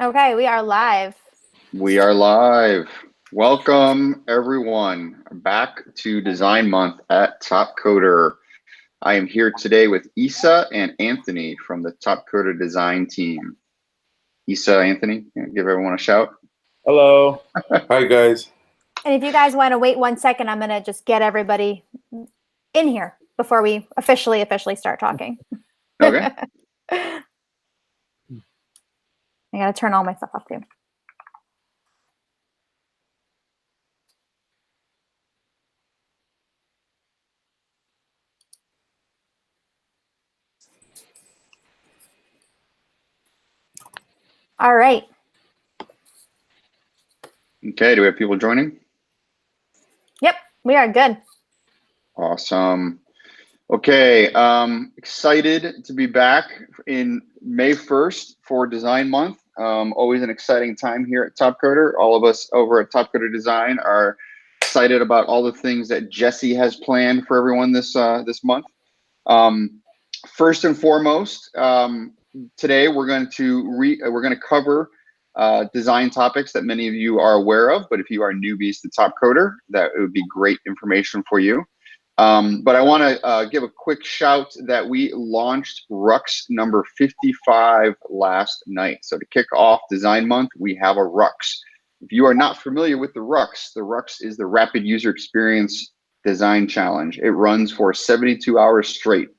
Okay, we are live. We are live. Welcome, everyone, back to Design Month at Topcoder. I am here today with Isa and Anthony from the Topcoder Design team. Isa, Anthony, give everyone a shout. Hello. Hi, guys. And if you guys want to wait 1 second, I'm going to just get everybody in here before we officially start talking. Okay. I got to turn all my stuff off too. All right. Okay, do we have people joining? Yep, we are good. Awesome. Okay, excited to be back in May 1st for Design Month. Always an exciting time here at Topcoder. All of us over at Topcoder Design are excited about all the things that Jesse has planned for everyone this month. First and foremost, today we're going to cover design topics that many of you are aware of, but if you are newbies to Topcoder, that would be great information for you. But I want to give a quick shout that we launched Rux number 55 last night. So to kick off Design Month, we have a Rux. If you are not familiar with the Rux is the Rapid User Experience Design Challenge. It runs for 72 hours straight.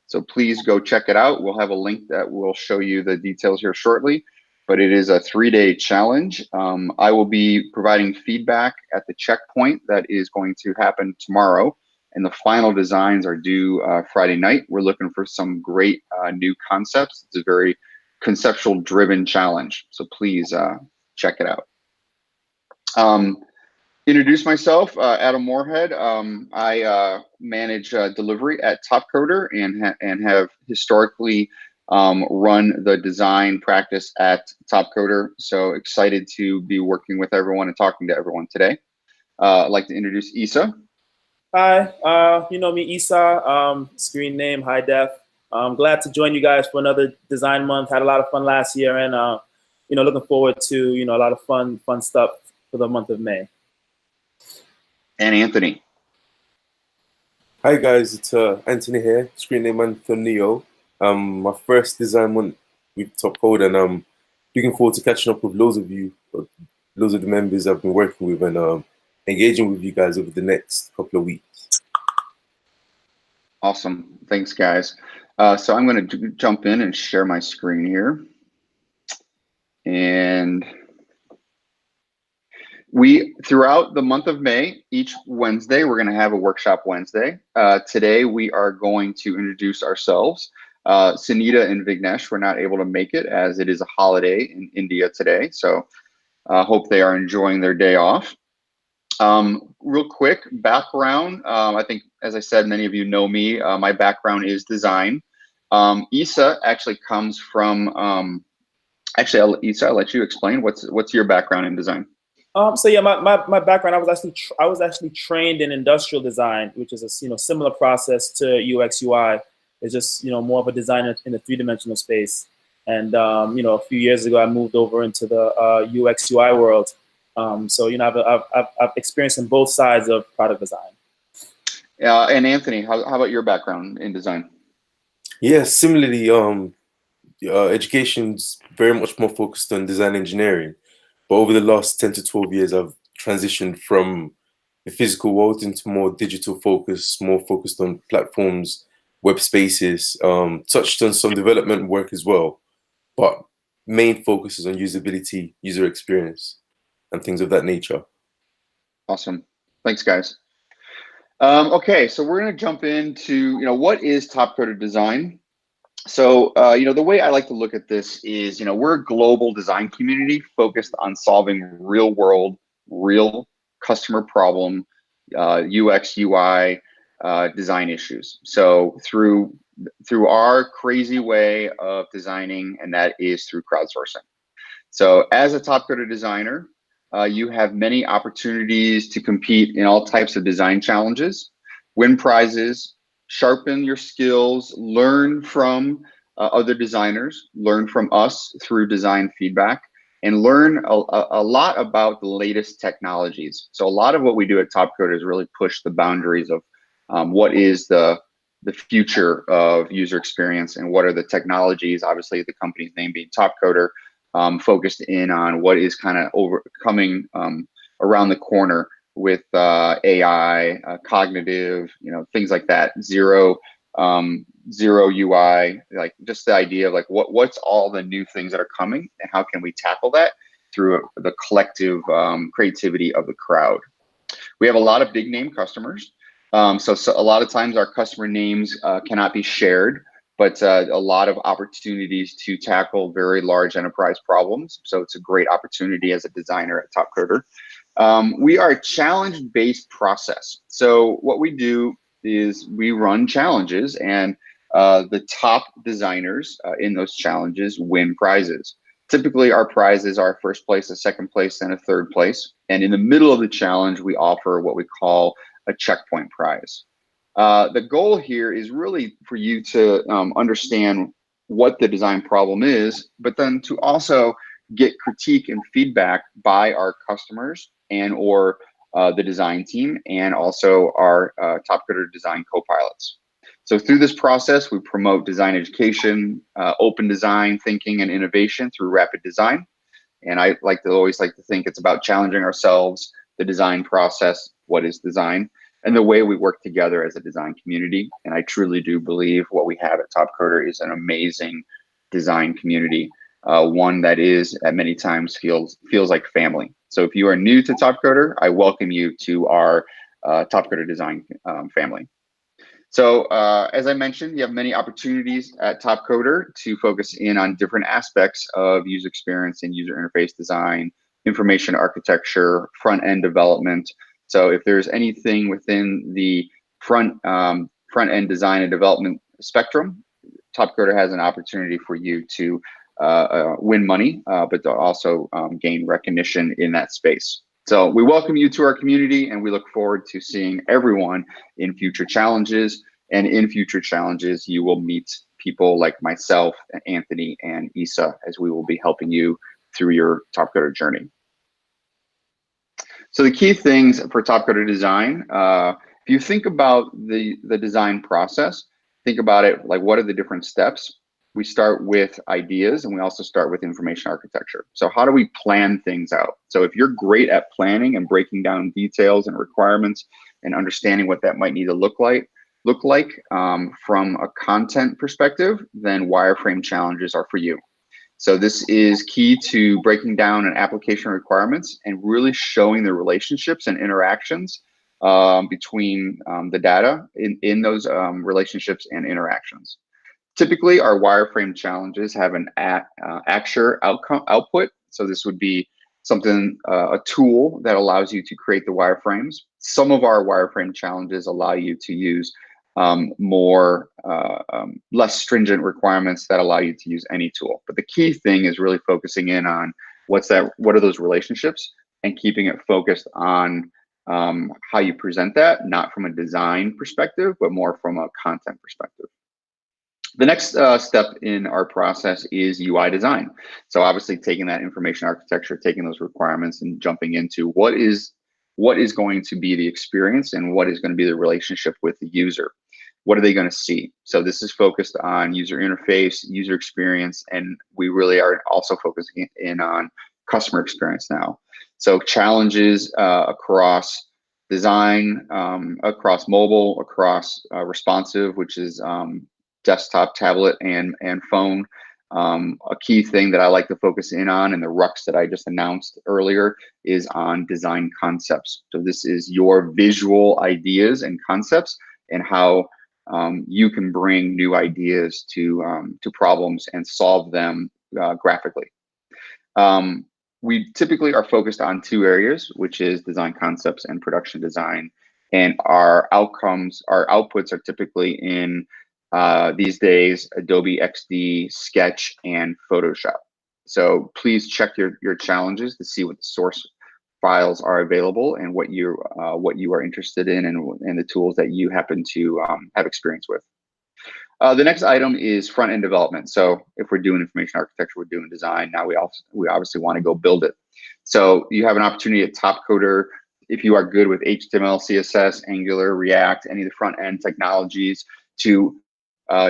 So please go check it out. We'll have a link that will show you the details here shortly. But it is a 3-day challenge. I will be providing feedback at the checkpoint that is going to happen tomorrow. And the final designs are due Friday night. We're looking for some great new concepts. It's a very conceptual driven challenge. So please check it out. Introduce myself, Adam Moorhead. I manage delivery at Topcoder and have historically run the design practice at Topcoder. So excited to be working with everyone and talking to everyone today. I'd like to introduce Isa. Hi, you know me, Isa, screen name, High Def. I'm glad to join you guys for another Design Month. Had a lot of fun last year and, looking forward to, a lot of fun stuff for the month of May. And Anthony. Hi guys, it's Anthony here, screen name Anthonio. My first Design Month with Topcoder, and I'm looking forward to catching up with loads of you, loads of the members I've been working with, and engaging with you guys over the next couple of weeks. Awesome. Thanks, guys. So I'm going to jump in and share my screen here. And throughout the month of May, each Wednesday, we're going to have a workshop Wednesday. Today, we are going to introduce ourselves. Sunita and Vignesh were not able to make it as it is a holiday in India today. So hope they are enjoying their day off. Real quick background. I think, as I said, many of you know me. My background is design. Isa actually comes from. Isa, I'll let you explain. What's your background in design? So yeah, my background, I was actually trained in industrial design, which is a similar process to UX UI. It's just more of a design in a 3-dimensional space. And a few years ago, I moved over into the UX UI world. So I've experienced in both sides of product design. And Anthony, how about your background in design? Yeah, similarly, education's very much more focused on design engineering. But over the last 10 to 12 years, I've transitioned from the physical world into more digital focus, more focused on platforms, web spaces, touched on some development work as well. But main focus is on usability, user experience, and things of that nature. Awesome. Thanks, guys. Okay, so we're going to jump into, what is Topcoder Design? So, the way I like to look at this is, we're a global design community focused on solving real world, real customer problem, UX, UI, design issues. So through our crazy way of designing, and that is through crowdsourcing. So as a Topcoder designer, you have many opportunities to compete in all types of design challenges, win prizes, sharpen your skills, learn from other designers, learn from us through design feedback. and learn a lot about the latest technologies. So a lot of what we do at Topcoder is really push the boundaries of what is the future of user experience and what are the technologies, obviously the company's name being Topcoder, focused in on what is kind of coming around the corner with AI, cognitive, things like that, zero UI, like just the idea of like what's all the new things that are coming and how can we tackle that through the collective creativity of the crowd. We have a lot of big name customers. So a lot of times our customer names cannot be shared, but a lot of opportunities to tackle very large enterprise problems. So it's a great opportunity as a designer at Topcoder. We are a challenge-based process. So what we do is we run challenges, and the top designers in those challenges win prizes. Typically, our prizes are first place, a second place, and a third place. And in the middle of the challenge, we offer what we call a checkpoint prize. The goal here is really for you to understand what the design problem is, but then to also get critique and feedback by our customers and or the design team, and also our Topcoder Design co-pilots. So through this process, we promote design education, open design thinking and innovation through rapid design. And I always like to think it's about challenging ourselves, the design process, what is design, and the way we work together as a design community. And I truly do believe what we have at Topcoder is an amazing design community, one that is at many times feels like family. So if you are new to Topcoder, I welcome you to our Topcoder Design family. So as I mentioned, you have many opportunities at Topcoder to focus in on different aspects of user experience and user interface design, information architecture, front-end development. So if there's anything within the front-end design and development spectrum, Topcoder has an opportunity for you to win money, but to also gain recognition in that space. So we welcome you to our community, and we look forward to seeing everyone in future challenges. And in future challenges, you will meet people like myself, Anthony, and Isa, as we will be helping you through your Topcoder journey. So the key things for Topcoder Design, if you think about the design process, think about it like, what are the different steps? We start with ideas, and we also start with information architecture. So how do we plan things out? So if you're great at planning and breaking down details and requirements and understanding what that might need to look like from a content perspective, then wireframe challenges are for you. So this is key to breaking down an application requirements and really showing the relationships and interactions between the data in those relationships and interactions. Typically, our wireframe challenges have an Axure output. So this would be something, a tool that allows you to create the wireframes. Some of our wireframe challenges allow you to use less stringent requirements that allow you to use any tool. But the key thing is really focusing in on what are those relationships, and keeping it focused on how you present that, not from a design perspective, but more from a content perspective. The next step in our process is UI design. So obviously taking that information architecture, taking those requirements and jumping into what is going to be the experience and what is going to be the relationship with the user. What are they going to see? So this is focused on user interface, user experience, and we really are also focusing in on customer experience now. So challenges across design, across mobile, across responsive, which is desktop, tablet, and phone. A key thing that I like to focus in on, and the RUCs that I just announced earlier, is on design concepts. So this is your visual ideas and concepts, and how you can bring new ideas to problems and solve them graphically. We typically are focused on two areas, which is design concepts and production design. And our outputs are typically in these days, Adobe XD, Sketch, and Photoshop. So please check your challenges to see what the source files are available and what you are interested in, and the tools that you happen to have experience with. The next item is front-end development. So if we're doing information architecture, we're doing design. Now we obviously want to go build it. So you have an opportunity at Topcoder, if you are good with HTML, CSS, Angular, React, any of the front-end technologies, to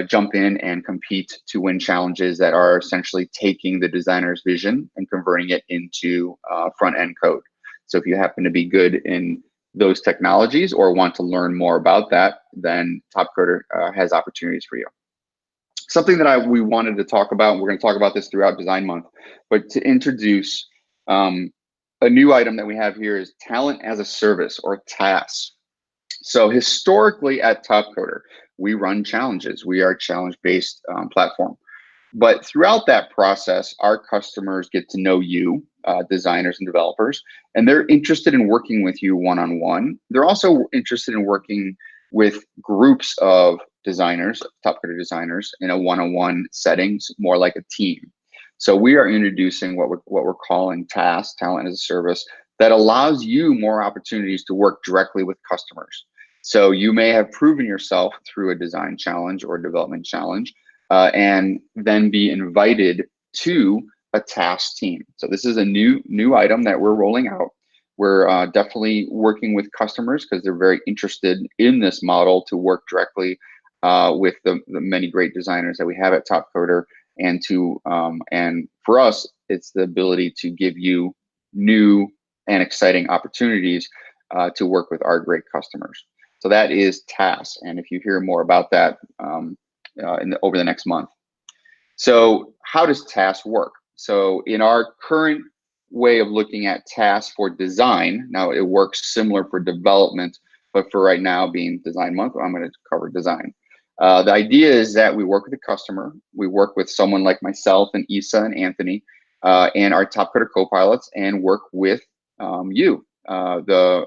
jump in and compete to win challenges that are essentially taking the designer's vision and converting it into front-end code. So if you happen to be good in those technologies or want to learn more about that, then Topcoder has opportunities for you. Something that we wanted to talk about, and we're going to talk about this throughout Design Month, but to introduce a new item that we have here is Talent as a Service, or TaaS. So historically at Topcoder, we run challenges. We are a challenge-based platform. But throughout that process, our customers get to know you, designers and developers, and they're interested in working with you one-on-one. They're also interested in working with groups of designers, Topcoder designers, in a one-on-one setting, more like a team. So we are introducing what we're calling TaaS, Talent as a Service, that allows you more opportunities to work directly with customers. So you may have proven yourself through a design challenge or development challenge, and then be invited to a TaaS team. So this is a new item that we're rolling out. We're definitely working with customers because they're very interested in this model to work directly with the many great designers that we have at Topcoder, and for us, it's the ability to give you new and exciting opportunities to work with our great customers. So that is TaaS, and if you hear more about that over the next month. So how does TaaS work? So in our current way of looking at TaaS for design, now it works similar for development, but for right now being Design Month, I'm going to cover design. The idea is that we work with the customer, we work with someone like myself and Isa and Anthony and our Topcoder co-pilots, and work with you, the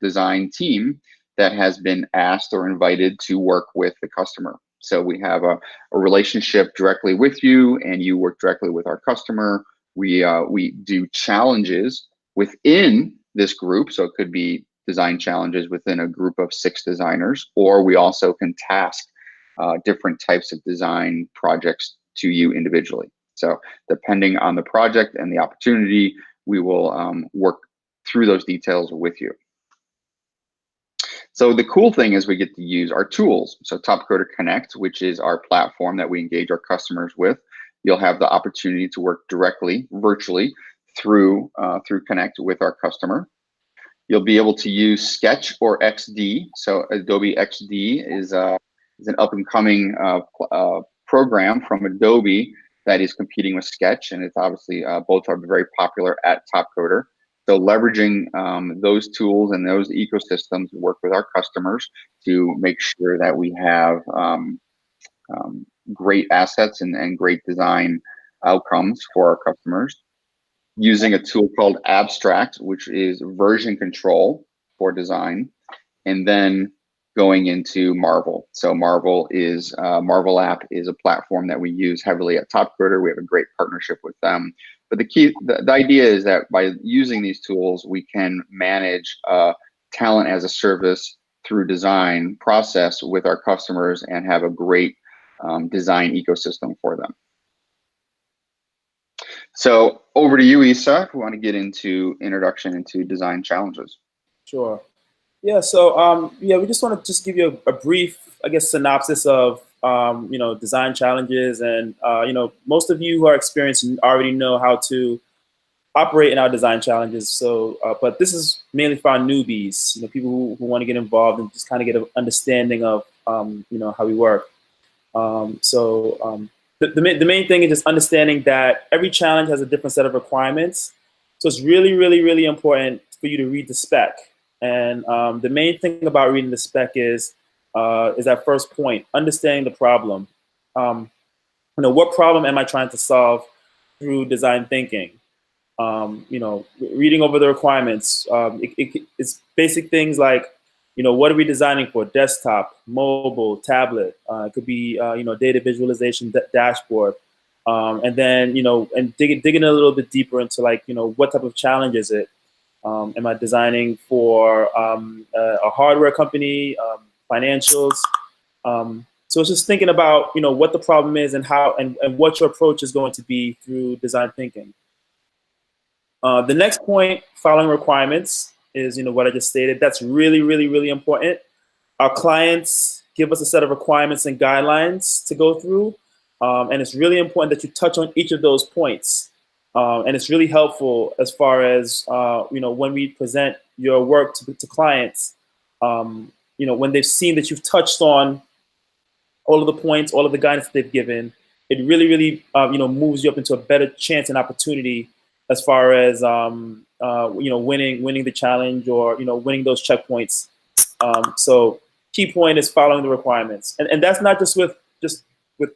design team that has been asked or invited to work with the customer. So we have a relationship directly with you, and you work directly with our customer. We do challenges within this group, so it could be design challenges within a group of 6 designers, or we also can task different types of design projects to you individually. So depending on the project and the opportunity, we will work through those details with you. So the cool thing is we get to use our tools. So Topcoder Connect, which is our platform that we engage our customers with, you'll have the opportunity to work directly, virtually, through Connect with our customer. You'll be able to use Sketch or XD. So Adobe XD is an up-and-coming program from Adobe that is competing with Sketch, and it's obviously both are very popular at Topcoder. So leveraging those tools and those ecosystems to work with our customers to make sure that we have great assets and great design outcomes for our customers. Using a tool called Abstract, which is version control for design, and then going into Marvel. So Marvel app is a platform that we use heavily at Topcoder. We have a great partnership with them. But the idea is that by using these tools, we can manage talent as a service through design process with our customers and have a great design ecosystem for them. So over to you, Isa, if we want to get into introduction into design challenges. Sure. Yeah. So we just want to give you a brief, I guess, synopsis of design challenges, and most of you who are experienced already know how to operate in our design challenges. So, but this is mainly for our newbies, people who want to get involved and just kind of get an understanding of how we work. The main thing is just understanding that every challenge has a different set of requirements. So it's really, really, really important for you to read the spec. And the main thing about reading the spec is that first point, understanding the problem. What problem am I trying to solve through design thinking? Reading over the requirements. It's basic things like, what are we designing for? Desktop, mobile, tablet. It could be, data visualization dashboard. And then, and digging a little bit deeper into what type of challenge is it? Am I designing for a hardware company, financials? So it's just thinking about, you know, what the problem is and how and what your approach is going to be through design thinking. The next point, following requirements, is, you know, what I just stated. That's really, really, really important. Our clients give us a set of requirements and guidelines to go through, and it's really important that you touch on each of those points. And it's really helpful as far as, you know, when we present your work to clients, you know, when they've seen that you've touched on all of the points, all of the guidance that they've given, it really, really, you know, moves you up into a better chance and opportunity as far as, you know, winning the challenge, or, you know, winning those checkpoints. So key point is following the requirements, and that's not just with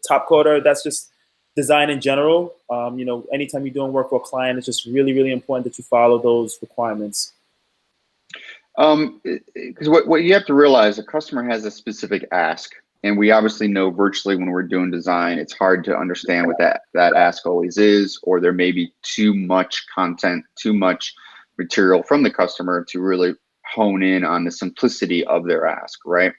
Topcoder. That's just design in general. You know, anytime you're doing work for a client, it's just really, really important that you follow those requirements. Because what you have to realize, a customer has a specific ask, and we obviously know virtually when we're doing design, it's hard to understand what that ask always is, or there may be too much content, too much material from the customer to really hone in on the simplicity of their ask, right?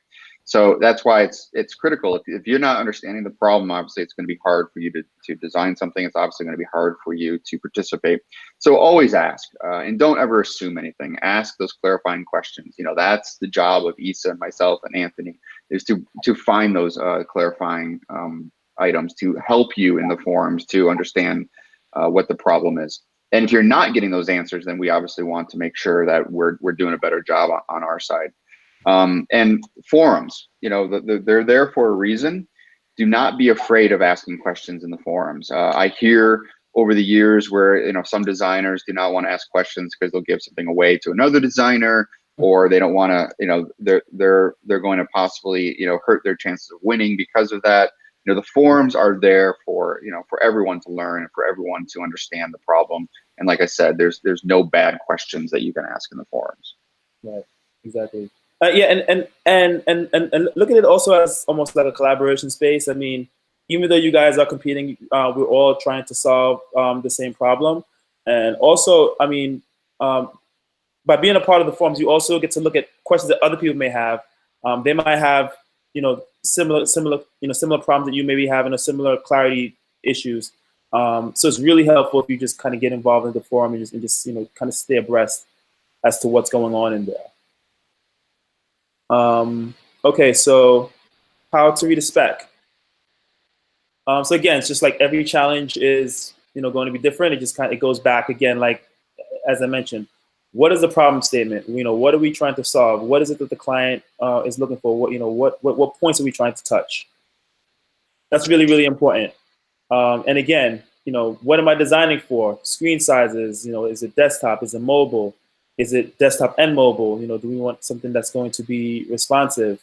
So that's why it's critical. If you're not understanding the problem, obviously it's going to be hard for you to design something. It's obviously going to be hard for you to participate. So always ask, and don't ever assume anything. Ask those clarifying questions. You know, that's the job of Issa and myself and Anthony, is to find those clarifying items to help you in the forums to understand what the problem is. And if you're not getting those answers, then we obviously want to make sure that we're doing a better job on our side. And forums, you know, they're there for a reason. Do not be afraid of asking questions in the forums. I hear over the years where, you know, some designers do not want to ask questions because they'll give something away to another designer, or they don't want to, you know, they're going to possibly, you know, hurt their chances of winning because of that. You know, the forums are there for, you know, for everyone to learn and for everyone to understand the problem. And like I said, there's no bad questions that you can ask in the forums. Right. Exactly. Yeah, and look at it also as almost like a collaboration space. I mean, even though you guys are competing, we're all trying to solve the same problem. And also, I mean, by being a part of the forums, you also get to look at questions that other people may have. They might have, you know, similar problems that you may be having, or similar clarity issues. So it's really helpful if you just kind of get involved in the forum and just you know, kind of stay abreast as to what's going on in there. Okay, so how to read a spec. So again, it's just like every challenge is, you know, going to be different. It just kind of, it goes back again, like, as I mentioned, what is the problem statement? You know, what are we trying to solve? What is it that the client is looking for? What, you know, what points are we trying to touch? That's really, really important. And again, you know, what am I designing for? Screen sizes, you know, is it desktop? Is it mobile? Is it desktop and mobile? You know, do we want something that's going to be responsive?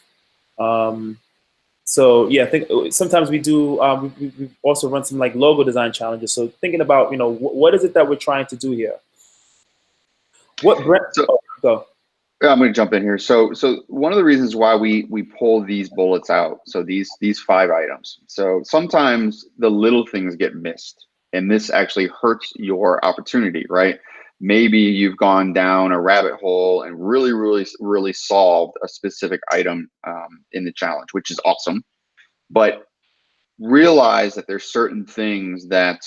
So yeah, I think sometimes we do. We also run some like logo design challenges. So thinking about, you know, what is it that we're trying to do here? What brand? Go. Yeah, I'm going to jump in here. So one of the reasons why we pull these bullets out, so these 5 items. So sometimes the little things get missed, and this actually hurts your opportunity, right? Maybe you've gone down a rabbit hole and really solved a specific item in the challenge, which is awesome. But realize that there's certain things that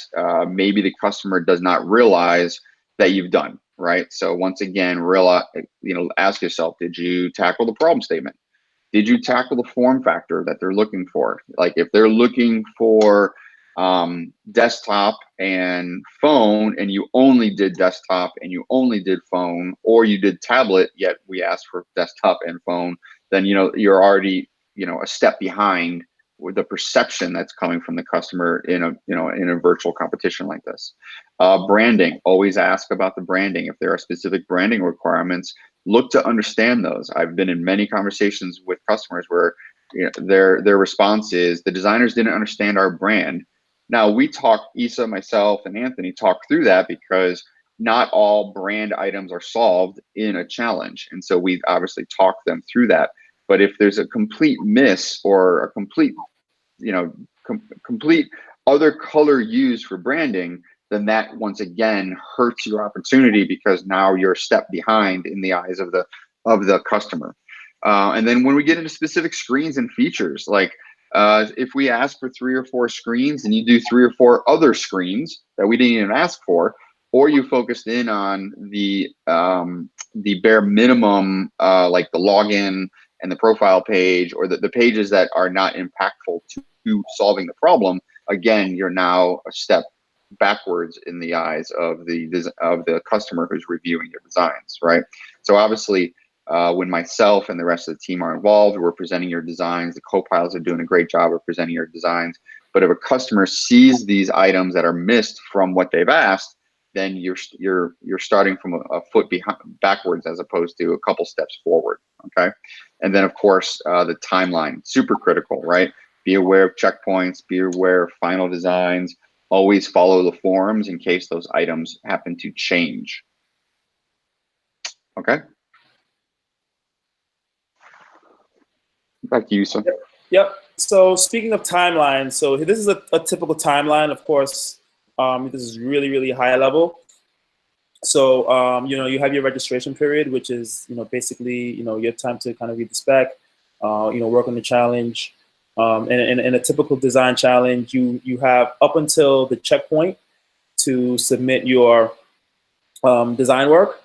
maybe the customer does not realize that you've done, right? So once again, realize, you know, ask yourself, did you tackle the problem statement? Did you tackle the form factor that they're looking for? Like if they're looking for desktop and phone, and you only did desktop and you only did phone, or you did tablet, yet we asked for desktop and phone, then, you know, you're already, you know, a step behind with the perception that's coming from the customer in a virtual competition like this. Branding, always ask about the branding. If there are specific branding requirements, look to understand those. I've been in many conversations with customers where, you know, their response is the designers didn't understand our brand. Now we talk, Issa, myself, and Anthony talk through that because not all brand items are solved in a challenge. And so we've obviously talked them through that. But if there's a complete miss or a complete, you know, complete other color used for branding, then that once again hurts your opportunity because now you're a step behind in the eyes of the customer. And then when we get into specific screens and features, like If we ask for 3 or 4 screens and you do 3 or 4 other screens that we didn't even ask for, or you focused in on the bare minimum, like the login and the profile page, or the pages that are not impactful to solving the problem, again, you're now a step backwards in the eyes of the customer who's reviewing your designs, right? So obviously, when myself and the rest of the team are involved, we're presenting your designs. The co-pilots are doing a great job of presenting your designs. But if a customer sees these items that are missed from what they've asked, then you're starting from a foot backwards as opposed to a couple steps forward. Okay, and then of course the timeline, super critical, right? Be aware of checkpoints. Be aware of final designs. Always follow the forums in case those items happen to change. Okay. Back to you, sir. Yep. So speaking of timeline, so this is a typical timeline. Of course, this is really, really high level. So, you have your registration period, which is, basically, your time to kind of read the spec, work on the challenge. In a typical design challenge, you have up until the checkpoint to submit your design work.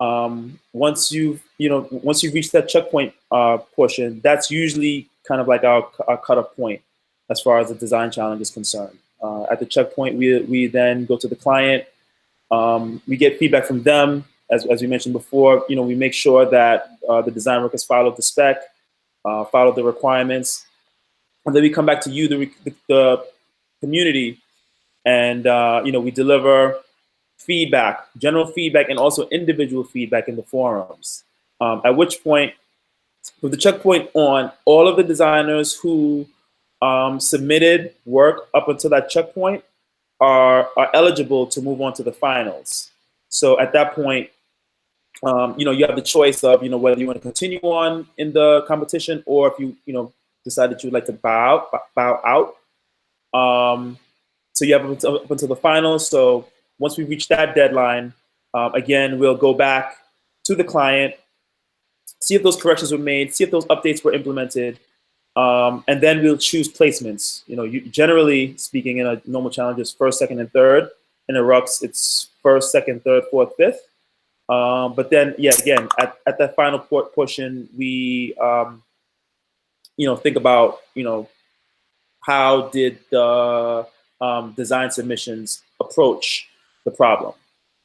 Once you've reached that checkpoint portion, that's usually kind of like our cutoff point as far as the design challenge is concerned. At the checkpoint, we then go to the client. We get feedback from them, as we mentioned before. We make sure that the design work has followed the spec, followed the requirements, and then we come back to you, the community, and we deliver feedback, general feedback, and also individual feedback in the forums. At which point, with the checkpoint on, all of the designers who submitted work up until that checkpoint are eligible to move on to the finals. So at that point, you have the choice of whether you want to continue on in the competition, or if you decide that you'd like to bow out. So you have up until the finals. So once we reach that deadline, again, we'll go back to the client, see if those corrections were made, see if those updates were implemented, and then we'll choose placements. Generally speaking, in a normal challenge, it's first, second, and third. In a Rux, it's first, second, third, fourth, fifth. But then, again, at that final portion, we think about how did the design submissions approach the problem.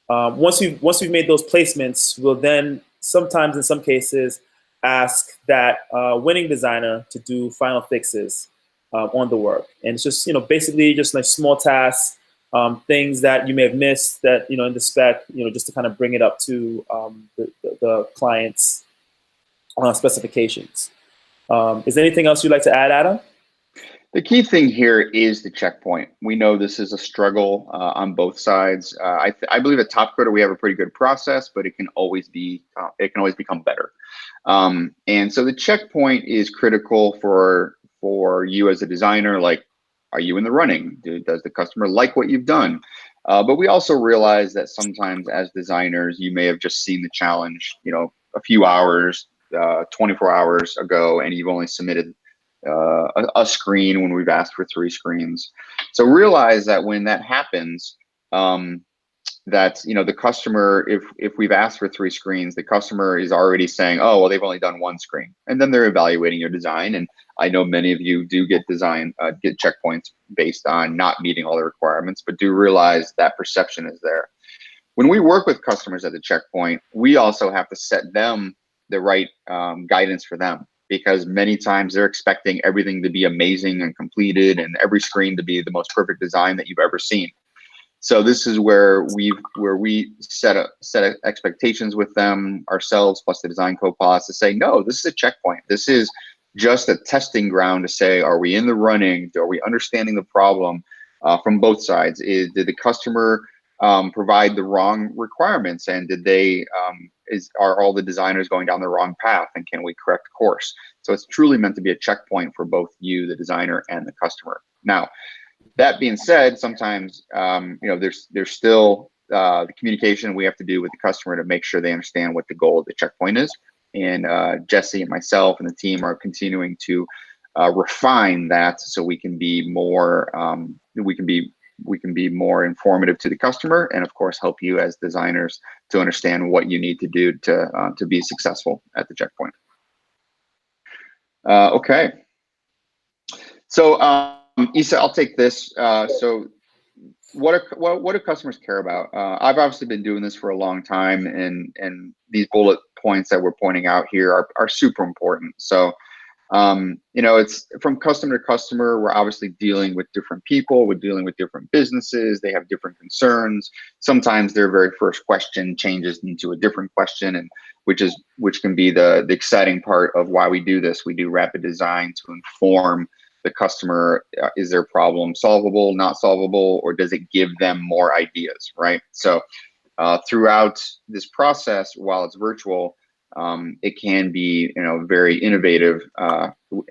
Once we've made those placements, we'll then sometimes, in some cases, ask that winning designer to do final fixes on the work. And it's just basically just like small tasks, things that you may have missed that in the spec, just to kind of bring it up to the client's specifications. Is there anything else you'd like to add, Adam? The key thing here is the checkpoint. We know this is a struggle on both sides. I believe at Topcoder we have a pretty good process, but it can always become better. And so the checkpoint is critical for you as a designer. Like, are you in the running? Does the customer like what you've done? But we also realize that sometimes as designers, you may have just seen the challenge, a few hours, 24 hours ago, and you've only submitted a screen when we've asked for 3 screens. So realize that when that happens, that the customer, if we've asked for 3 screens, the customer is already saying, oh, well, they've only done 1 screen, and then they're evaluating your design. And I know many of you do get checkpoints based on not meeting all the requirements, but do realize that perception is there. When we work with customers at the checkpoint, we also have to set them the right guidance for them, because many times they're expecting everything to be amazing and completed and every screen to be the most perfect design that you've ever seen. So this is where we set expectations with them ourselves, plus the design co-pilots, to say, no, this is a checkpoint. This is just a testing ground to say, are we in the running? Are we understanding the problem from both sides? Did the customer provide the wrong requirements, and did they are all the designers going down the wrong path, and can we correct course? So it's truly meant to be a checkpoint for both you, the designer, and the customer. Now, that being said, sometimes there's still the communication we have to do with the customer to make sure they understand what the goal of the checkpoint is. And Jesse and myself and the team are continuing to refine that so we can be more we can be more informative to the customer, and of course help you as designers to understand what you need to do to be successful at the checkpoint. Okay, so Isa, I'll take this. So what do customers care about? I've obviously been doing this for a long time, and these bullet points that we're pointing out here are super important. So you know, it's from customer to customer. We're obviously dealing with different people. We're dealing with different businesses. They have different concerns. Sometimes their very first question changes into a different question, and which can be the exciting part of why we do this. We do rapid design to inform the customer. Is their problem solvable, not solvable, or does it give them more ideas, right? So throughout this process, while it's virtual, it can be, you know, very innovative,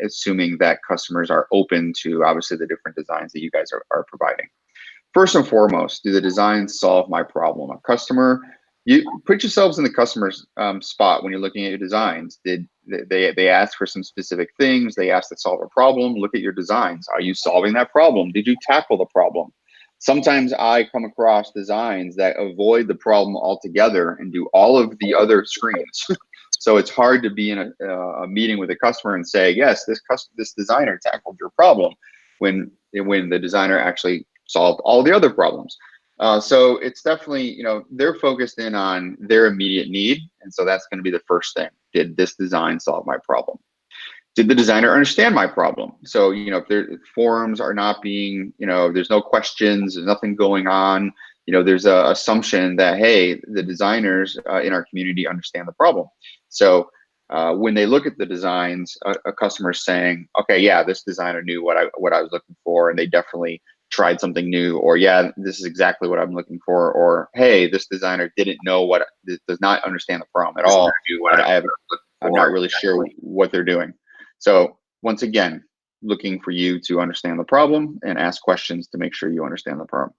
assuming that customers are open to obviously the different designs that you guys are providing. First and foremost, do the designs solve my problem? A customer, you put yourselves in the customer's spot when you're looking at your designs. Did they ask for some specific things? They asked to solve a problem. Look at your designs. Are you solving that problem? Did you tackle the problem? Sometimes I come across designs that avoid the problem altogether and do all of the other screens. So it's hard to be in a meeting with a customer and say, yes, this designer tackled your problem, when the designer actually solved all the other problems. So it's definitely, you know, they're focused in on their immediate need. And so that's going to be the first thing. Did this design solve my problem? Did the designer understand my problem? So, you know, if their forums are not being, you know, there's no questions, there's nothing going on, you know, there's a assumption that, hey, the designers in our community understand the problem. So when they look at the designs, a customer is saying, okay, yeah, this designer knew what I was looking for, and they definitely tried something new, or yeah, this is exactly what I'm looking for, or hey, this designer didn't know does not understand the problem at all. I'm not really sure what they're doing. So once again, looking for you to understand the problem and ask questions to make sure you understand the problem.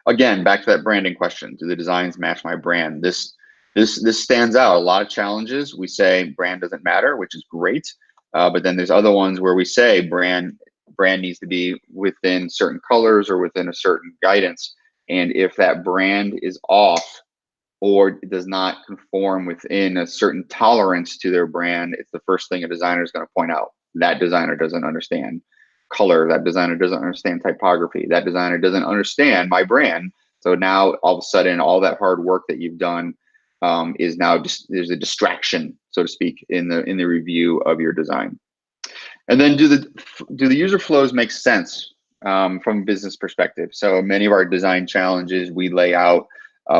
Again, back to that branding question: do the designs match my brand? This stands out. A lot of challenges, we say brand doesn't matter, which is great, but then there's other ones where we say brand needs to be within certain colors or within a certain guidance. And if that brand is off or does not conform within a certain tolerance to their brand, it's the first thing a designer is going to point out. That designer doesn't understand color. That designer doesn't understand typography. That designer doesn't understand my brand. So now all of a sudden, all that hard work that you've done is now just, there's a distraction, so to speak, in the review of your design. And then do the user flows make sense from a business perspective? So many of our design challenges, we lay out,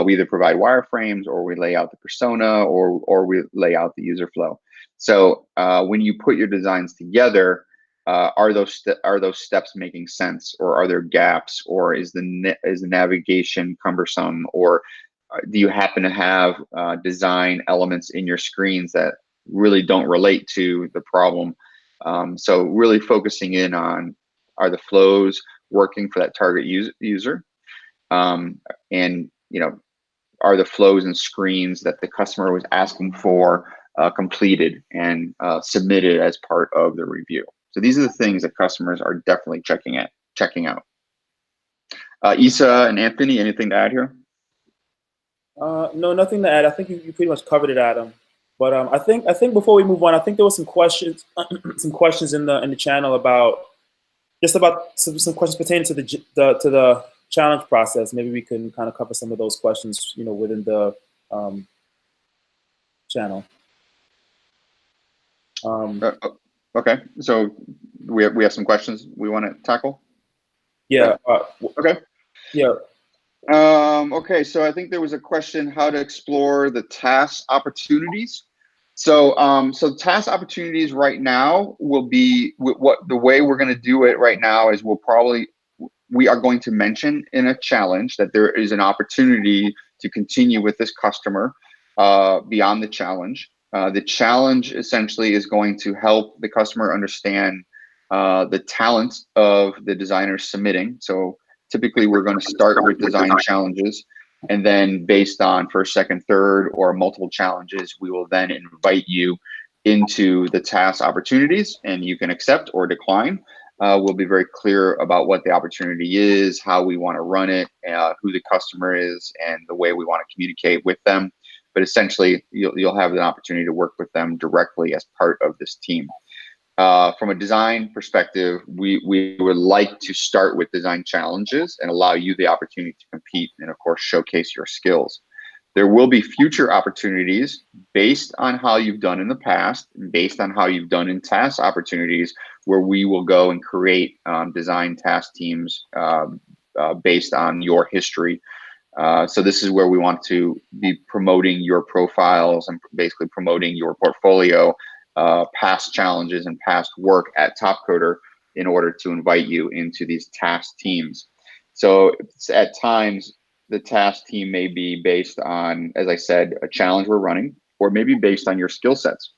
we either provide wireframes, or we lay out the persona, or we lay out the user flow. So when you put your designs together, are those steps making sense, or are there gaps, or is the navigation cumbersome, or do you happen to have design elements in your screens that really don't relate to the problem? So really focusing in on, are the flows working for that target user? And, you know, are the flows and screens that the customer was asking for completed and submitted as part of the review? So these are the things that customers are definitely checking out. Isa and Anthony, anything to add here? No, nothing to add. I think you pretty much covered it, Adam. But I think before we move on, I think there was some questions, in the channel about some questions pertaining to the challenge process. Maybe we can kind of cover some of those questions, you know, within the channel. Okay, so we have some questions we want to tackle. Yeah. Okay. Yeah. Okay, so I think there was a question how to explore the task opportunities. So, so task opportunities right now will be the way we're going to do it right now is we are going to mention in a challenge that there is an opportunity to continue with this customer beyond the challenge. The challenge essentially is going to help the customer understand the talent of the designer submitting. So typically we're going to start with design challenges, and then based on first, second, third, or multiple challenges, we will then invite you into the task opportunities, and you can accept or decline. We'll be very clear about what the opportunity is, how we want to run it, who the customer is, and the way we want to communicate with them. But essentially, you'll have an opportunity to work with them directly as part of this team. From a design perspective, we would like to start with design challenges and allow you the opportunity to compete and, of course, showcase your skills. There will be future opportunities based on how you've done in the past, based on how you've done in task opportunities, where we will go and create design task teams based on your history. So this is where we want to be promoting your profiles and basically promoting your portfolio, past challenges and past work at Topcoder in order to invite you into these task teams. So at times, the task team may be based on, as I said, a challenge we're running, or maybe based on your skill sets.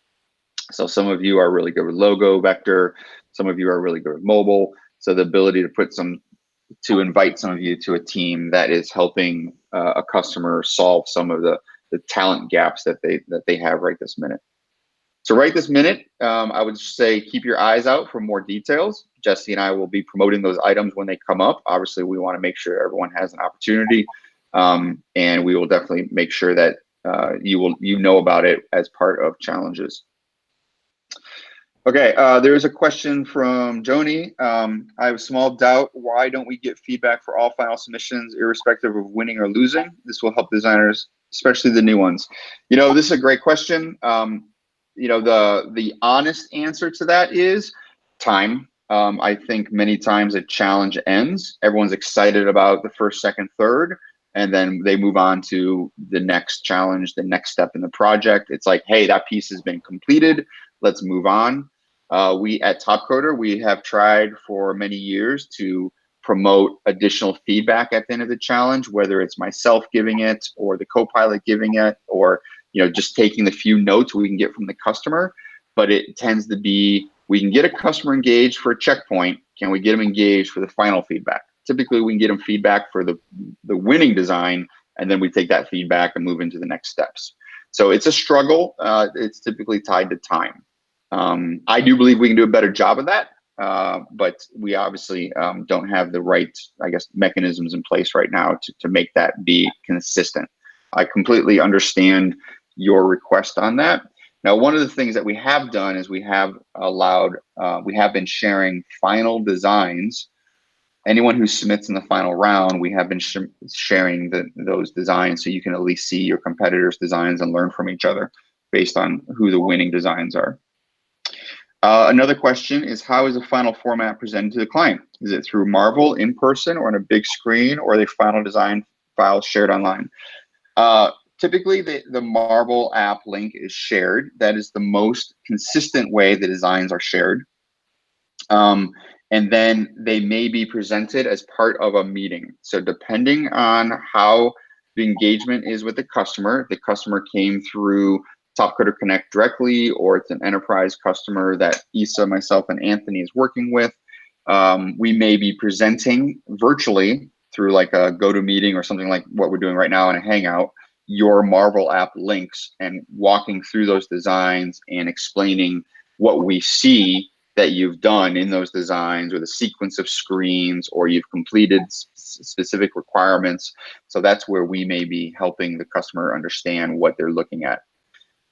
So some of you are really good with logo vector, some of you are really good with mobile. So the ability to invite some of you to a team that is helping a customer solve some of the talent gaps that they have right this minute. So right this minute, I would say keep your eyes out for more details. Jesse and I will be promoting those items when they come up. Obviously, we want to make sure everyone has an opportunity, and we will definitely make sure that you know about it as part of challenges. Okay, there is a question from Joni. I have a small doubt. Why don't we get feedback for all final submissions, irrespective of winning or losing? This will help designers, especially the new ones. You know, this is a great question. You know, the honest answer to that is time. I think many times a challenge ends. Everyone's excited about the first, second, third, and then they move on to the next challenge, the next step in the project. It's like, hey, that piece has been completed. Let's move on. We at Topcoder, we have tried for many years to promote additional feedback at the end of the challenge, whether it's myself giving it or the co-pilot giving it, or just taking the few notes we can get from the customer. But it tends to be, we can get a customer engaged for a checkpoint. Can we get them engaged for the final feedback? Typically, we can get them feedback for the winning design, and then we take that feedback and move into the next steps. So it's a struggle. It's typically tied to time. I do believe we can do a better job of that, but we obviously don't have the right, I guess, mechanisms in place right now to make that be consistent. I completely understand your request on that. Now, one of the things that we have done is we have been sharing final designs. Anyone who submits in the final round, we have been sharing those designs, so you can at least see your competitors' designs and learn from each other based on who the winning designs are. Another question is, how is the final format presented to the client? Is it through Marvel in person or on a big screen, or are they final design files shared online? Typically, the Marvel app link is shared. That is the most consistent way the designs are shared. And then they may be presented as part of a meeting. So depending on how the engagement is with the customer, if the customer came through Topcoder Connect directly, or it's an enterprise customer that Issa, myself, and Anthony is working with, we may be presenting virtually through like a GoToMeeting or something like what we're doing right now in a Hangout, your Marvel app links, and walking through those designs and explaining what we see that you've done in those designs, or the sequence of screens, or you've completed specific requirements. So that's where we may be helping the customer understand what they're looking at.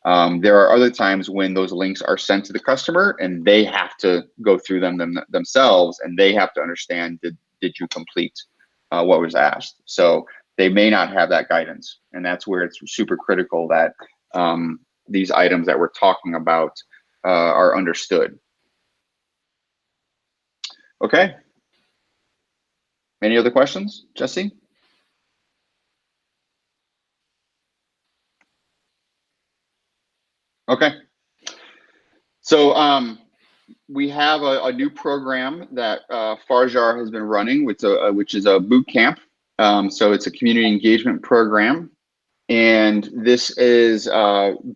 There are other times when those links are sent to the customer and they have to go through them themselves, and they have to understand, did you complete what was asked? So they may not have that guidance, and that's where it's super critical that these items that we're talking about are understood. Okay. Any other questions, Jesse? Okay. So we have a new program that Farjar has been running, which is a boot camp. So it's a community engagement program, and this is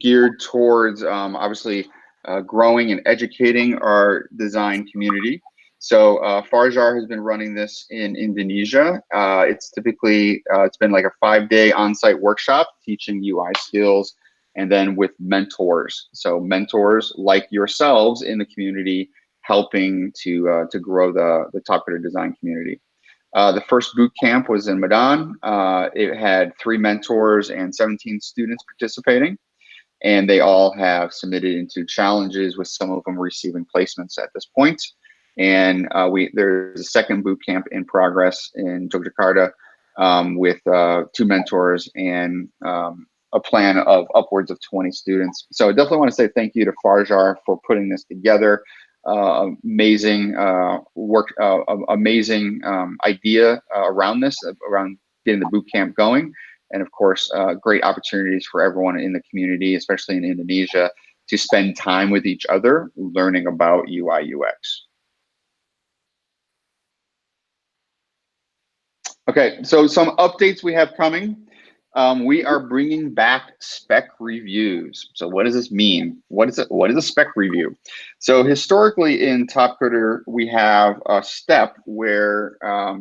geared towards obviously growing and educating our design community. So Farjar has been running this in Indonesia. It's typically, it's been like a 5-day on-site workshop teaching UI skills and then with mentors. So mentors like yourselves in the community, helping to grow the Topcoder Design community. The first boot camp was in Medan. It had 3 mentors and 17 students participating, and they all have submitted into challenges, with some of them receiving placements at this point. And there's a second boot camp in progress in Yogyakarta, with 2 mentors and a plan of upwards of 20 students. So I definitely want to say thank you to Farjar for putting this together. Amazing work, amazing idea around this, around getting the boot camp going. And of course, great opportunities for everyone in the community, especially in Indonesia, to spend time with each other, learning about UI UX. Okay, so some updates we have coming. We are bringing back spec reviews. So what does this mean? What is a spec review? So historically in Topcoder, we have a step where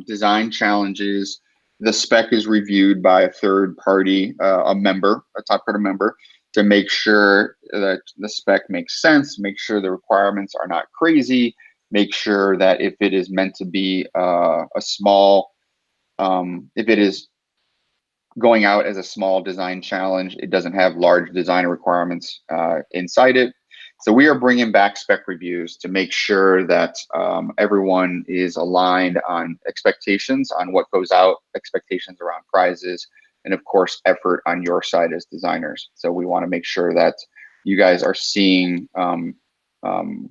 design challenges, the spec is reviewed by a third party, a Topcoder member, to make sure that the spec makes sense, make sure the requirements are not crazy, make sure that if it is meant to be a small, if it is going out as a small design challenge, it doesn't have large design requirements inside it. So we are bringing back spec reviews to make sure that everyone is aligned on expectations on what goes out, expectations around prizes, and of course, effort on your side as designers. So we want to make sure that you guys are seeing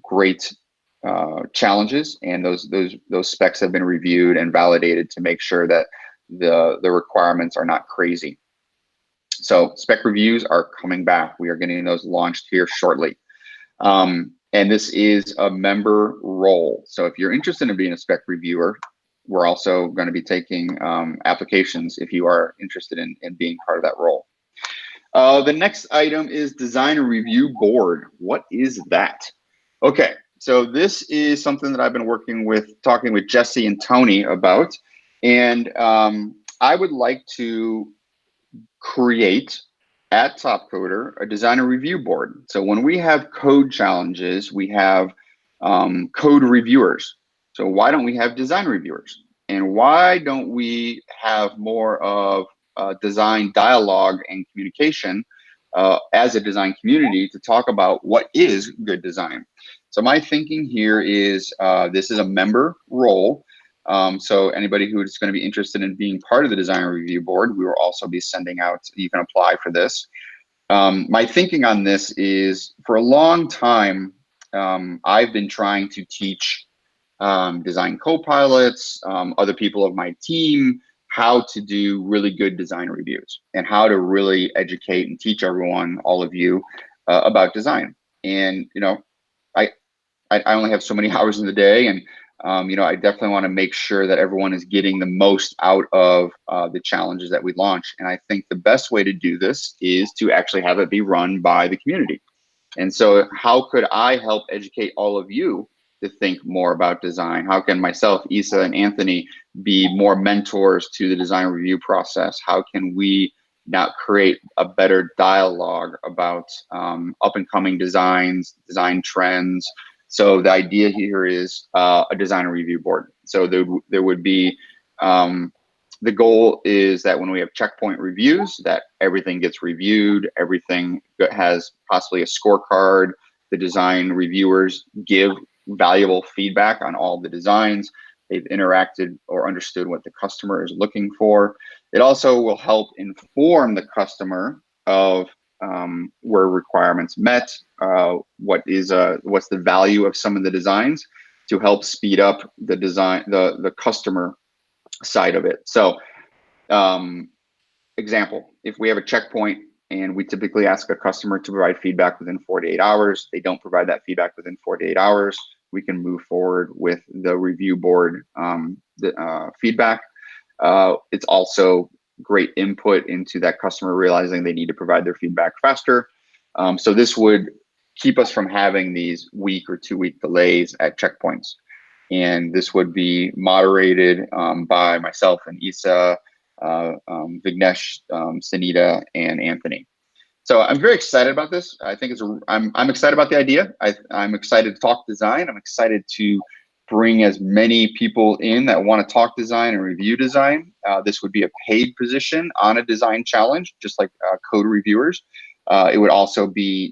great challenges, and those specs have been reviewed and validated to make sure that the requirements are not crazy. So spec reviews are coming back. We are getting those launched here shortly. And this is a member role. So if you're interested in being a spec reviewer, we're also going to be taking applications if you are interested in being part of that role. The next item is design review board. What is that? Okay, so this is something that I've been talking with Jesse and Tony about. And I would like to create at Topcoder a designer review board. So when we have code challenges, we have code reviewers. So why don't we have design reviewers? And why don't we have more of design dialogue and communication as a design community to talk about what is good design? So my thinking here is this is a member role. So anybody who is going to be interested in being part of the design review board, we will also be sending out, you can apply for this. My thinking on this is, for a long time, I've been trying to teach design co-pilots, other people of my team, how to do really good design reviews and how to really educate and teach everyone, all of you, about design. And, you know, I only have so many hours in the day, and you know, I definitely want to make sure that everyone is getting the most out of the challenges that we launch. And I think the best way to do this is to actually have it be run by the community. And so how could I help educate all of you to think more about design? How can myself, Isa, and Anthony be more mentors to the design review process? How can we now create a better dialogue about up and coming designs, design trends? So the idea here is a design review board. So there would be, the goal is that when we have checkpoint reviews, that everything gets reviewed, everything has possibly a scorecard. The design reviewers give valuable feedback on all the designs. They've interacted or understood what the customer is looking for. It also will help inform the customer of where requirements met, what's the value of some of the designs, to help speed up the design, the customer side of it. So example, if we have a checkpoint and we typically ask a customer to provide feedback within 48 hours, they don't provide that feedback within 48 hours, we can move forward with the review board feedback. It's also great input into that customer realizing they need to provide their feedback faster. So this would keep us from having these week or 2 week delays at checkpoints. And this would be moderated by myself and Isa, Vignesh, Sunita, and Anthony. So I'm very excited about this. I think I'm excited about the idea. I'm excited to talk design. I'm excited to bring as many people in that want to talk design and review design. This would be a paid position on a design challenge, just like code reviewers. It would also be,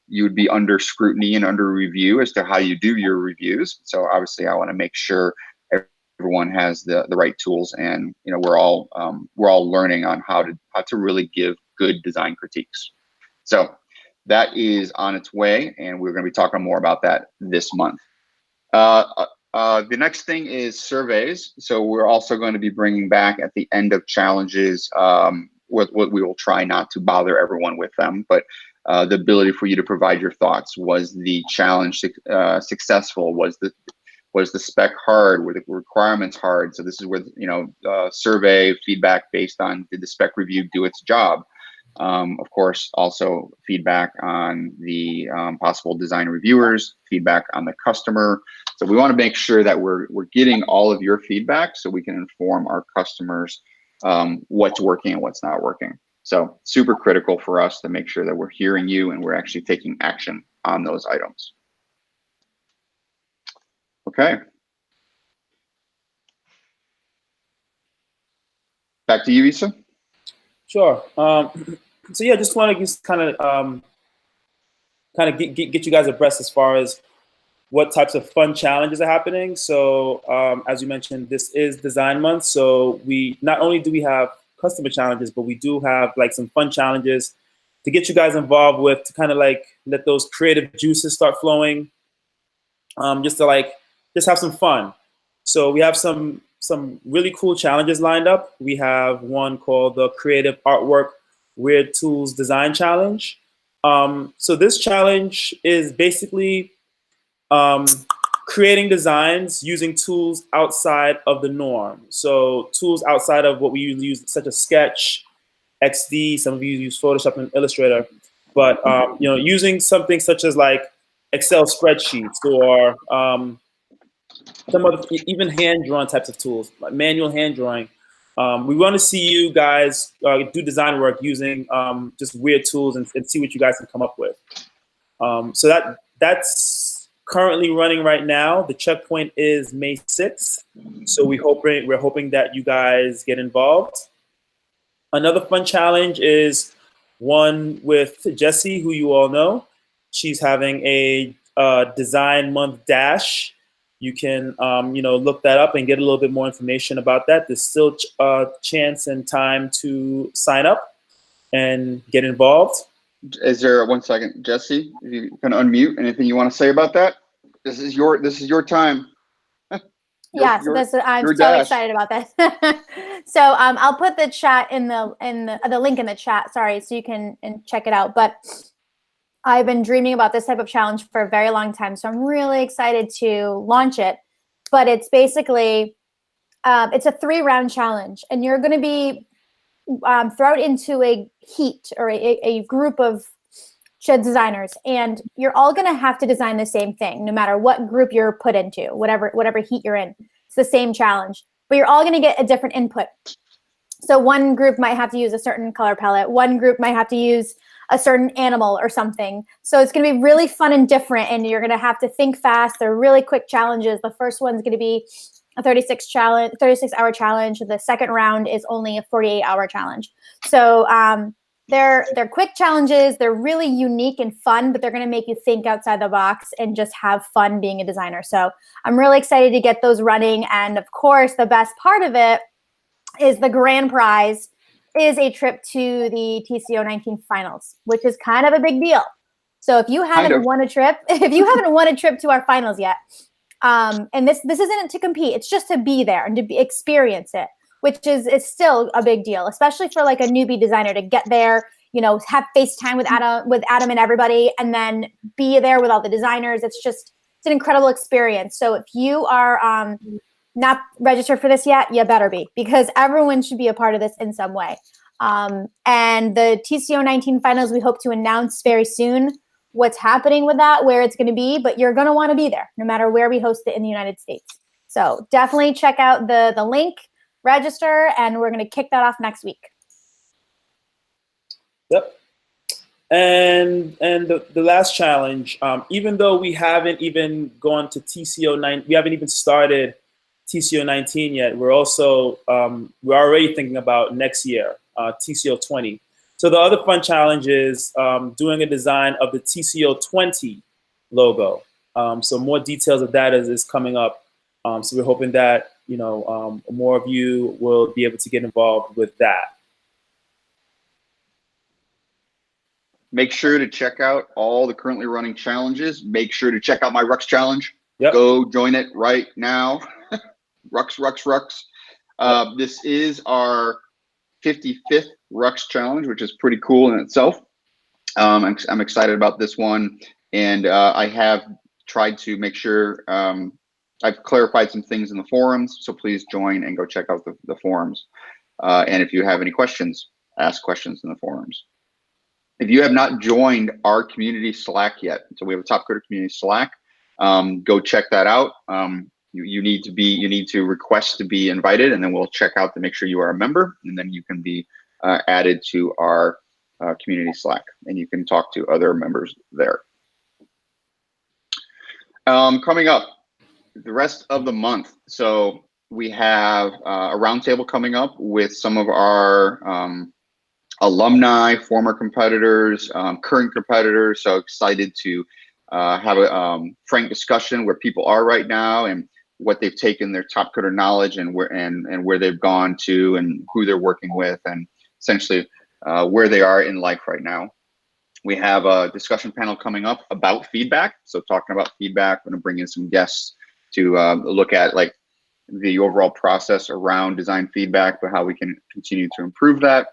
you would be under scrutiny and under review as to how you do your reviews. So obviously I want to make sure everyone has the right tools, and we're all learning on how to really give good design critiques. So that is on its way, and we're going to be talking more about that this month. The next thing is surveys. So we're also going to be bringing back at the end of challenges, what we will try not to bother everyone with them, but the ability for you to provide your thoughts. Was the challenge successful? Was the spec hard? Were the requirements hard? So this is where survey feedback based on, did the spec review do its job? Of course, also feedback on the possible design reviewers, feedback on the customer. So we want to make sure that we're getting all of your feedback so we can inform our customers what's working and what's not working. So super critical for us to make sure that we're hearing you and we're actually taking action on those items. Okay. Back to you, Issa. Sure. So yeah, just want to just kind of get you guys abreast as far as what types of fun challenges are happening. So as you mentioned, this is Design Month. So we not only do we have customer challenges, but we do have like some fun challenges to get you guys involved with, to kind of like let those creative juices start flowing, just to just have some fun. So we have some really cool challenges lined up. We have one called the Creative Artwork Weird Tools Design Challenge. So this challenge is basically creating designs using tools outside of the norm. So tools outside of what we usually use, such as Sketch, XD, some of you use Photoshop and Illustrator, but using something such as like Excel spreadsheets or some other, even hand-drawn types of tools, like manual hand drawing. We want to see you guys do design work using just weird tools and see what you guys can come up with. So that's currently running right now. The checkpoint is May 6th. So we're hoping that you guys get involved. Another fun challenge is one with Jessie, who you all know. She's having a Design Month Dash. You can look that up and get a little bit more information about that. There's still a chance and time to sign up and get involved. Is there, one second, Jesse, if you can unmute, anything you want to say about that? This is your time. I'm so excited about this. So I'll put the chat in the link in the chat. Sorry, so you can check it out. But I've been dreaming about this type of challenge for a very long time, so I'm really excited to launch it. But it's basically it's a 3-round challenge, and you're going to be thrown into a heat or a group of designers, and you're all going to have to design the same thing, no matter what group you're put into, whatever heat you're in. It's the same challenge, but you're all going to get a different input. So one group might have to use a certain color palette. One group might have to use a certain animal or something. So it's going to be really fun and different, and you're going to have to think fast. They're really quick challenges. The first one's going to be a 36-hour challenge. The second round is only a 48-hour challenge. So they're quick challenges. They're really unique and fun, but they're going to make you think outside the box and just have fun being a designer. So I'm really excited to get those running. And of course, the best part of it is the grand prize is a trip to the TCO 19 finals, which is kind of a big deal. So if you haven't won a trip, to our finals yet, and this isn't to compete, it's just to be there and to experience it, which is still a big deal, especially for like a newbie designer to get there, have FaceTime with Adam and everybody, and then be there with all the designers. It's an incredible experience. So if you are not registered for this yet, you better be, because everyone should be a part of this in some way. And the TCO 19 finals, we hope to announce very soon what's happening with that, where it's going to be, but you're going to want to be there no matter where we host it in the United States. So definitely check out the link, register, and we're going to kick that off next week. Yep. And the last challenge, even though we haven't even gone to TCO 9, we haven't even started TCO 19 yet. We're also we're already thinking about next year, TCO 20. So the other fun challenge is doing a design of the TCO 20 logo. So more details of that is coming up. So we're hoping that more of you will be able to get involved with that. Make sure to check out all the currently running challenges. Make sure to check out my Rux challenge. Yep. Go join it right now. Rux. This is our 55th Rux challenge, which is pretty cool in itself. I'm excited about this one, and I have tried to make sure I've clarified some things in the forums, so please join and go check out the forums. And if you have any questions, ask questions in the forums. If you have not joined our community Slack yet, so we have a Topcoder community Slack, go check that out. You need to request to be invited, and then we'll check out to make sure you are a member, and then you can be added to our community Slack, and you can talk to other members there. Coming up, the rest of the month. So we have a roundtable coming up with some of our alumni, former competitors, current competitors. So excited to have a frank discussion where people are right now and what they've taken their Topcoder knowledge and where they've gone to and who they're working with, and essentially where they are in life right now. We have a discussion panel coming up about feedback. So talking about feedback, I'm going to bring in some guests to look at like the overall process around design feedback, but how we can continue to improve that.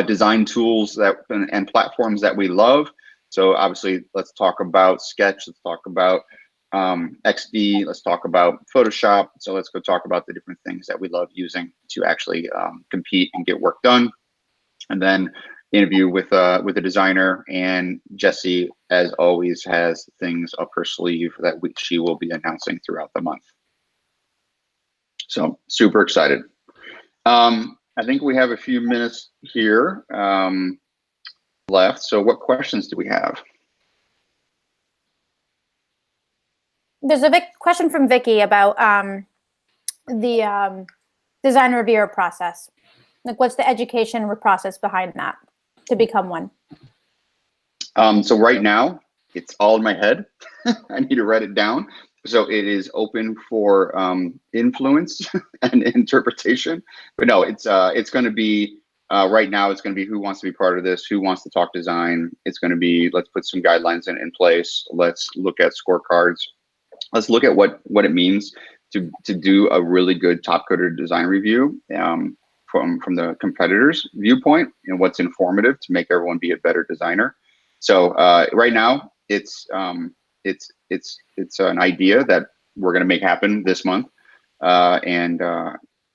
Design tools and platforms that we love. So obviously, let's talk about Sketch. Let's talk about XD. Let's talk about Photoshop. So let's go talk about the different things that we love using to actually compete and get work done. And then interview with a designer. And Jessie, as always, has things up her sleeve that she will be announcing throughout the month. So super excited. I think we have a few minutes here left. So what questions do we have? There's a question from Vicky about the design reviewer process. Like, what's the education process behind that to become one? So right now, it's all in my head. I need to write it down. So it is open for influence and interpretation. But no, it's going to be right now. It's going to be who wants to be part of this, who wants to talk design. It's going to be, let's put some guidelines in place. Let's look at scorecards. Let's look at what it means to do a really good Topcoder design review from the competitor's viewpoint, and what's informative to make everyone be a better designer. So right now, it's an idea that we're going to make happen this month, and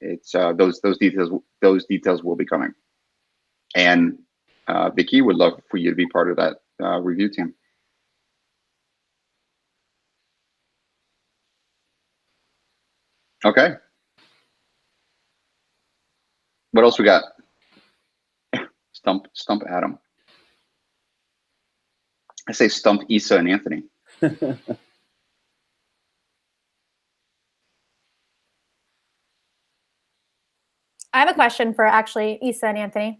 it's those details will be coming. And Vicky, would love for you to be part of that review team. Okay. What else we got? Stump Adam. I say stump Issa and Anthony. I have a question for actually Issa and Anthony.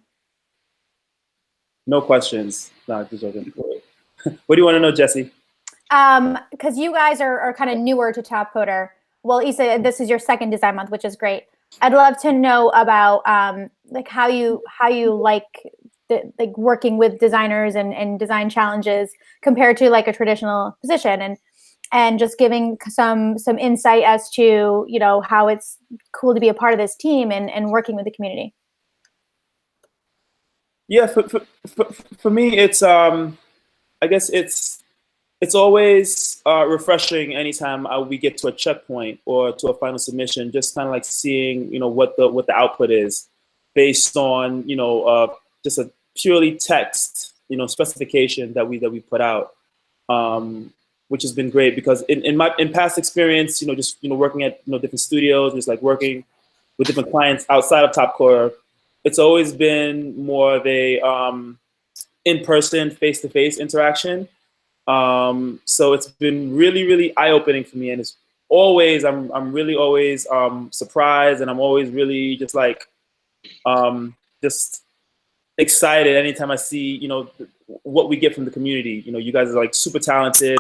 No questions. No, just joking. What do you want to know, Jessie? Because you guys are kind of newer to Topcoder. Well, Issa, this is your second design month, which is great. I'd love to know about like how you like working with designers and design challenges compared to like a traditional position, and just giving some insight as to how it's cool to be a part of this team and working with the community. Yeah, for me, it's I guess it's always refreshing anytime we get to a checkpoint or to a final submission, just kind of like seeing what the output is based on just a purely text specification that we put out, which has been great because in past experience just working at different studios, just like working with different clients outside of Topcoder, it's always been more of a in-person, face-to-face interaction. So it's been really, really eye-opening for me, and it's always I'm really always surprised, and I'm always really just like just excited anytime I see what we get from the community. You guys are like super talented.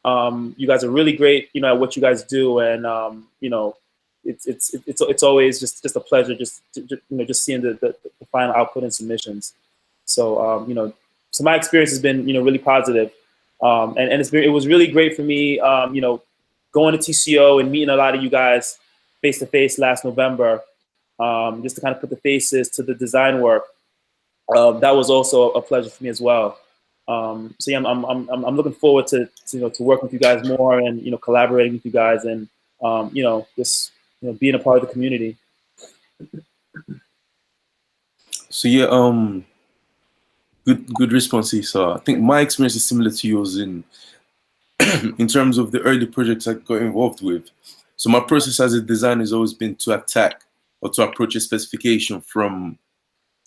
You guys are really great, at what you guys do, and it's always just a pleasure just seeing the final output and submissions. So so my experience has been really positive, and it was really great for me, going to TCO and meeting a lot of you guys face to face last November, just to kind of put the faces to the design work. That was also a pleasure for me as well. So yeah, I'm looking forward to working with you guys more, and collaborating with you guys, and just being a part of the community. So yeah, good response, Issa. I think my experience is similar to yours in terms of the early projects I got involved with. So my process as a designer has always been to attack or to approach a specification from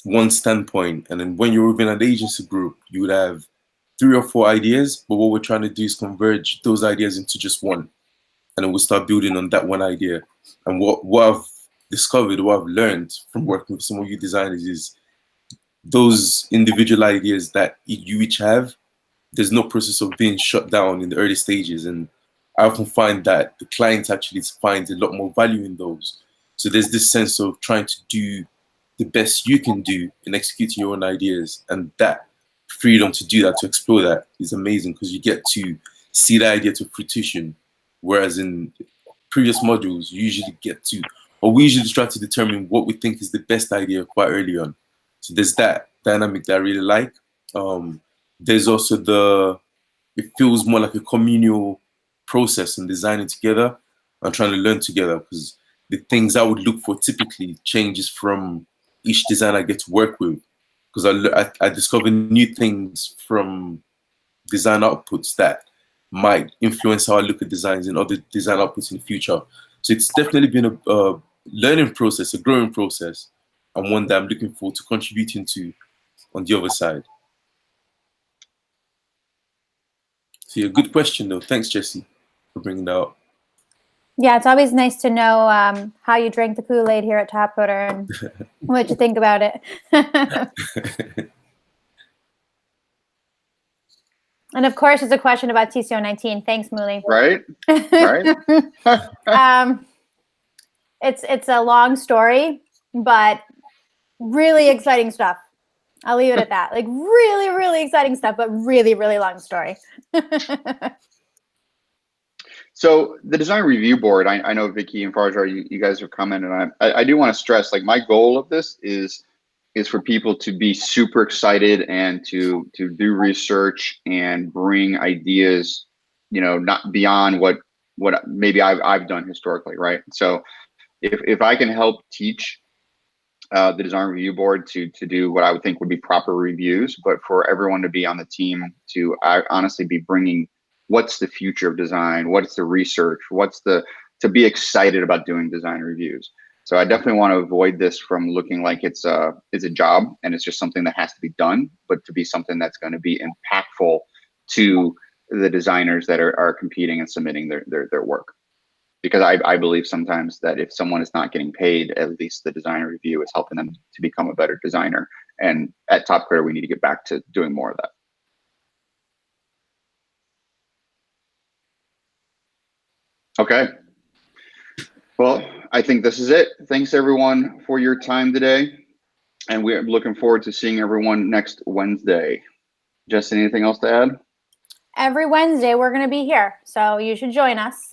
one standpoint, and then when you're within an agency group, you would have 3 or 4 ideas, but what we're trying to do is converge those ideas into just one, and then we'll start building on that one idea. And what I've discovered, what I've learned from working with some of you designers is those individual ideas that you each have, there's no process of being shut down in the early stages, and I often find that the client actually finds a lot more value in those. So there's this sense of trying to do the best you can do in executing your own ideas, and that freedom to do that, to explore that, is amazing because you get to see the idea to fruition, whereas in previous modules you usually get to, or we usually try to determine what we think is the best idea quite early on. So there's that dynamic that I really like. There's also it feels more like a communal process in designing together and trying to learn together, because the things I would look for typically changes from each design I get to work with, because I discover new things from design outputs that might influence how I look at designs and other design outputs in the future. So it's definitely been a learning process, a growing process, and one that I'm looking forward to contributing to on the other side. So yeah, good question though. Thanks, Jesse, for bringing that up. Yeah, it's always nice to know how you drank the Kool-Aid here at Topcoder and what you think about it. And of course, it's a question about TCO 19. Thanks, Mooley. Right, right. It's a long story, but really exciting stuff. I'll leave it at that. Like really, really exciting stuff, but really, really long story. So the design review board, I know Vicky and Farjar, you guys have commented on it. I do want to stress, like, my goal of this is for people to be super excited and to do research and bring ideas, not beyond what maybe I've done historically, right? So if I can help teach the design review board to do what I would think would be proper reviews, but for everyone to be on the team to honestly be bringing what's the future of design, what's the research, to be excited about doing design reviews. So I definitely want to avoid this from looking like it's a job and it's just something that has to be done, but to be something that's going to be impactful to the designers that are competing and submitting their work. Because I believe sometimes that if someone is not getting paid, at least the design review is helping them to become a better designer. And at Topcoder, we need to get back to doing more of that. Okay. Well, I think this is it. Thanks everyone for your time today. And we're looking forward to seeing everyone next Wednesday. Jess, anything else to add? Every Wednesday, we're going to be here. So you should join us.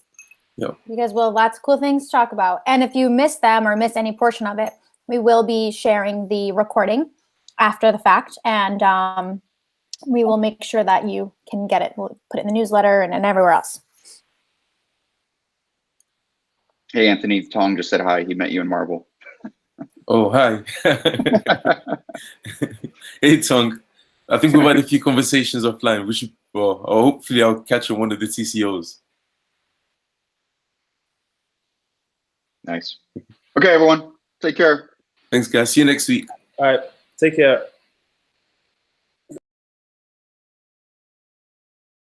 Yeah. Because we'll have lots of cool things to talk about. And if you miss them or miss any portion of it, we will be sharing the recording after the fact. And we will make sure that you can get it. We'll put it in the newsletter and everywhere else. Hey, Anthony, Tom just said hi. He met you in Marvel. Oh, hi. Hey, Tong. I think we've had a few conversations offline. We should, or hopefully I'll catch on one of the TCOs. Nice. Okay, everyone. Take care. Thanks, guys. See you next week. All right. Take care.